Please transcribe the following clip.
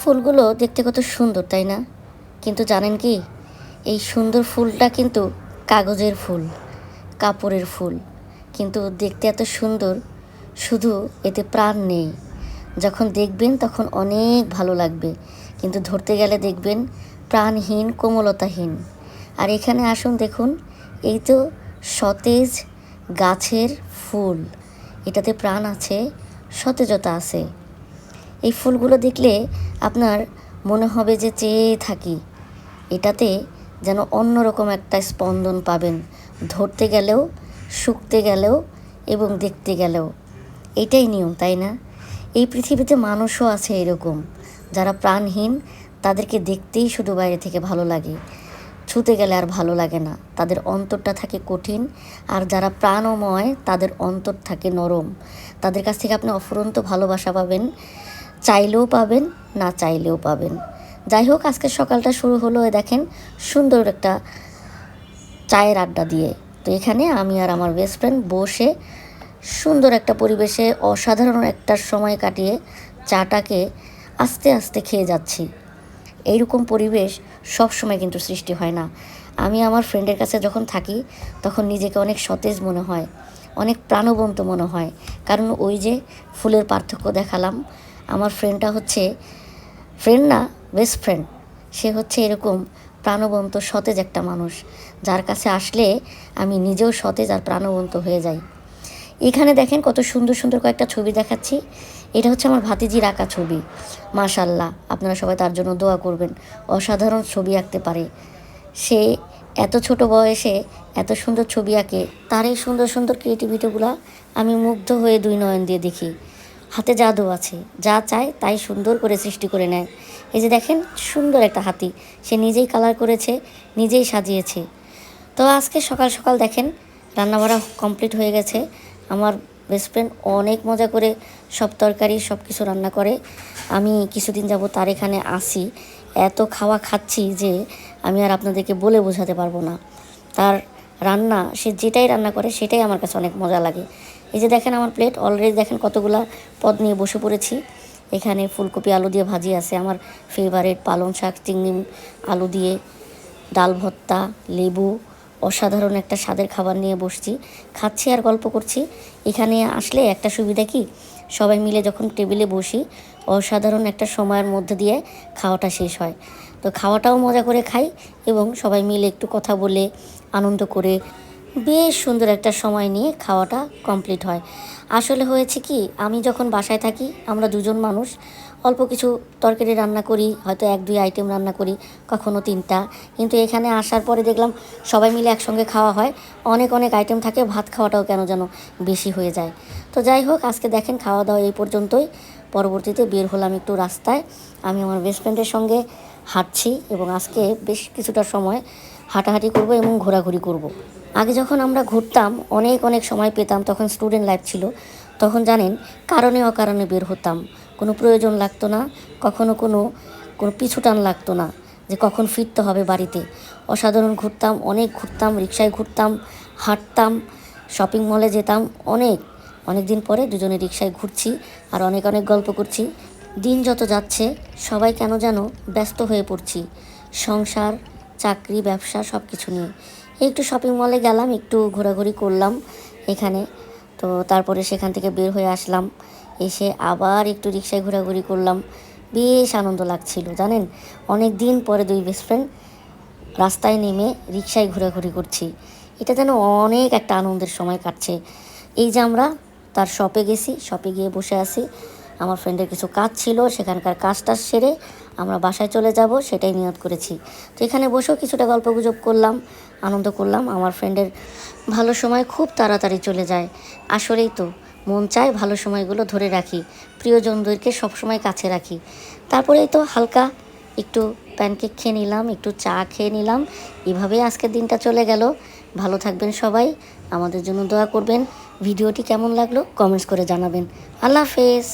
ফুলগুলো দেখতে কত সুন্দর, তাই না? কিন্তু জানেন কি, এই সুন্দর ফুলটা কিন্তু কাগজের ফুল, কাপড়ের ফুল। কিন্তু দেখতে এত সুন্দর, শুধু এতে প্রাণ নেই। যখন দেখবেন তখন অনেক ভালো লাগবে, কিন্তু ধরতে গেলে দেখবেন প্রাণহীন, কোমলতাহীন। আর এখানে আসুন, দেখুন, এই তো সতেজ গাছের ফুল। এটাতে প্রাণ আছে, সতেজতা আছে। এই ফুলগুলো দেখলে আপনার মনে হবে যে চেয়ে থাকি। এটাতে যেন অন্যরকম একটা স্পন্দন পাবেন, ধরতে গেলেও, শুকতে গেলেও এবং দেখতে গেলেও। এটাই নিয়ম, তাই না? এই পৃথিবীতে মানুষও আছে এরকম, যারা প্রাণহীন, তাদেরকে দেখতেই শুধু বাইরে থেকে ভালো লাগে, ছুতে গেলে আর ভালো লাগে না। তাদের অন্তরটা থাকে কঠিন। আর যারা প্রাণময়, তাদের অন্তর থাকে নরম। তাদের কাছ থেকে আপনি অফুরন্ত ভালোবাসা পাবেন, চাইলেও পাবেন, না চাইলেও পাবেন। যাই হোক, আজকে সকালটা শুরু হলো দেখেন সুন্দর একটা চায়ের আড্ডা দিয়ে। তো এখানে আমি আর আমার বেস্ট ফ্রেন্ড বসে সুন্দর একটা পরিবেশে অসাধারণ একটা সময় কাটিয়ে চাটাকে আস্তে আস্তে খেয়ে যাচ্ছি। এইরকম পরিবেশ সব সময় কিন্তু সৃষ্টি হয় না। আমি আমার ফ্রেন্ডের কাছে যখন থাকি তখন নিজেকে অনেক সতেজ মনে হয়, অনেক প্রাণবন্ত মনে হয়। কারণ ওই যে ফুলের পার্থক্য দেখালাম, আমার ফ্রেন্ডটা হচ্ছে, ফ্রেন্ড না, বেস্ট ফ্রেন্ড। সে হচ্ছে এরকম প্রাণবন্ত সতেজ একটা মানুষ, যার কাছে আসলে আমি নিজেও সতেজ আর প্রাণবন্ত হয়ে যাই। এখানে দেখেন কত সুন্দর সুন্দর কয়েকটা ছবি দেখাচ্ছি। এটা হচ্ছে আমার ভাতিজির আঁকা ছবি। মাশাল্লাহ, আপনারা সবাই তার জন্য দোয়া করবেন। অসাধারণ ছবি আঁকতে পারে সে। এত ছোট বয়সে এত সুন্দর ছবি আঁকে। তার এই সুন্দর সুন্দর ক্রিয়েটিভিটিগুলো আমি মুগ্ধ হয়ে দুই নয়ন দিয়ে দেখি। হাতে জাদু আছে, যা চায় তাই সুন্দর করে সৃষ্টি করে নেয়। এই যে দেখেন সুন্দর একটা হাতি, সে নিজেই কালার করেছে, নিজেই সাজিয়েছে। তো আজকে সকাল সকাল দেখেন রান্নাবাড়া কমপ্লিট হয়ে গেছে। আমার বেস্ট ফ্রেন্ড অনেক মজা করে সব তরকারি সব কিছু রান্না করে। আমি কিছুদিন যাব তার এখানে আসি, এত খাওয়া খাচ্ছি যে আমি আর আপনাদেরকে বলে বোঝাতে পারবো না। তার রান্না, সে যেটাই রান্না করে সেটাই আমার কাছে অনেক মজা লাগে। এই যে দেখেন আমার প্লেট অলরেডি দেখেন কতগুলা পদ নিয়ে বসে পড়েছি। এখানে ফুলকপি আলু দিয়ে ভাজি আছে, আমার ফেভারিট পালং শাক চিংড়ি আলু দিয়ে, ডাল ভর্তা, লেবু, অসাধারণ একটা স্বাদের খাবার নিয়ে বসছি, খাচ্ছি আর গল্প করছি। এখানে আসলে একটা সুবিধা কি, সবাই মিলে যখন টেবিলে বসি অসাধারণ একটা সময়ের মধ্যে দিয়ে খাওয়াটা শেষ হয়। তো খাওয়াটাও মজা করে খাই এবং সবাই মিলে একটু কথা বলে আনন্দ করে বেশ সুন্দর একটা সময় নিয়ে খাওয়াটা কমপ্লিট হয়। আসলে হয়েছে কি, আমি যখন বাসায় থাকি আমরা দুজন মানুষ অল্প কিছু তরকারি রান্না করি, হয়তো এক দুই আইটেম রান্না করি, কখনো তিনটা। কিন্তু এখানে আসার পরে দেখলাম সবাই মিলে একসঙ্গে খাওয়া হয়, অনেক অনেক আইটেম থাকে, ভাত খাওয়াটাও কেন যেন বেশি হয়ে যায়। তো যাই হোক, আজকে দেখেন খাওয়া দাওয়া এই পর্যন্তই। পরবর্তীতে বের হলাম একটু রাস্তায়, আমি আমার বেস্ট ফ্রেন্ডের সঙ্গে হাঁটছি এবং আজকে বেশ কিছুটা সময় হাঁটাহাঁটি করব এবং ঘোরাঘুরি করব। আগে যখন আমরা ঘুরতাম অনেক অনেক সময় পেতাম, তখন স্টুডেন্ট লাইফ ছিল, তখন জানেন কারণে অকারণে বের হতাম, কোনো প্রয়োজন লাগতো না, কখনো কোনো কোনো পিছু টান লাগতো না যে কখন ফিরতে হবে বাড়িতে। অসাধারণ ঘুরতাম, অনেক ঘুরতাম, রিক্সায় ঘুরতাম, হাঁটতাম, শপিং মলে যেতাম। অনেক অনেক দিন পরে দুজনে রিক্সায় ঘুরছি আর অনেক অনেক গল্প করছি। দিন যত যাচ্ছে সবাই কেন যেন ব্যস্ত হয়ে পড়ছি, সংসার, চাকরি, ব্যবসা সব কিছু নিয়ে। একটু শপিং মলে গেলাম, একটু ঘোরাঘুরি করলাম এখানে। তো তারপরে সেখান থেকে বের হয়ে আসলাম, এসে আবার একটু রিক্সায় ঘোরাঘুরি করলাম। বেশ আনন্দ লাগছিল জানেন, অনেক দিন পরে দুই বেস্ট ফ্রেন্ড রাস্তায় নেমে রিক্সায় ঘোরাঘুরি করছি। এটা যেন অনেক একটা আনন্দের সময় কাটছে। এই যে আমরা তার শপে গেছি, শপে গিয়ে বসে আছি, আমার ফ্রেন্ডের কিছু কাজ ছিল, সেখানকার কাজটা সেরে আমরা বাসায় চলে যাব সেটাই নিয়ত করেছি। তো এখানে বসেও কিছুটা গল্পগুজব করলাম, আনন্দ করলাম। আমার ফ্রেন্ডের ভালো সময় খুব তাড়াতাড়ি চলে যায়। আসলেই তো মন চায় ভালো সময়গুলো ধরে রাখি, প্রিয়জনদেরকে সবসময় কাছে রাখি। তারপরেই তো হালকা একটু প্যানকেক খেয়ে নিলাম, একটু চা খেয়ে নিলাম। এভাবেই আজকের দিনটা চলে গেল। ভালো থাকবেন সবাই, আমাদের জন্য দোয়া করবেন। ভিডিওটি কেমন লাগলো কমেন্টস করে জানাবেন। আল্লাহ হাফেজ।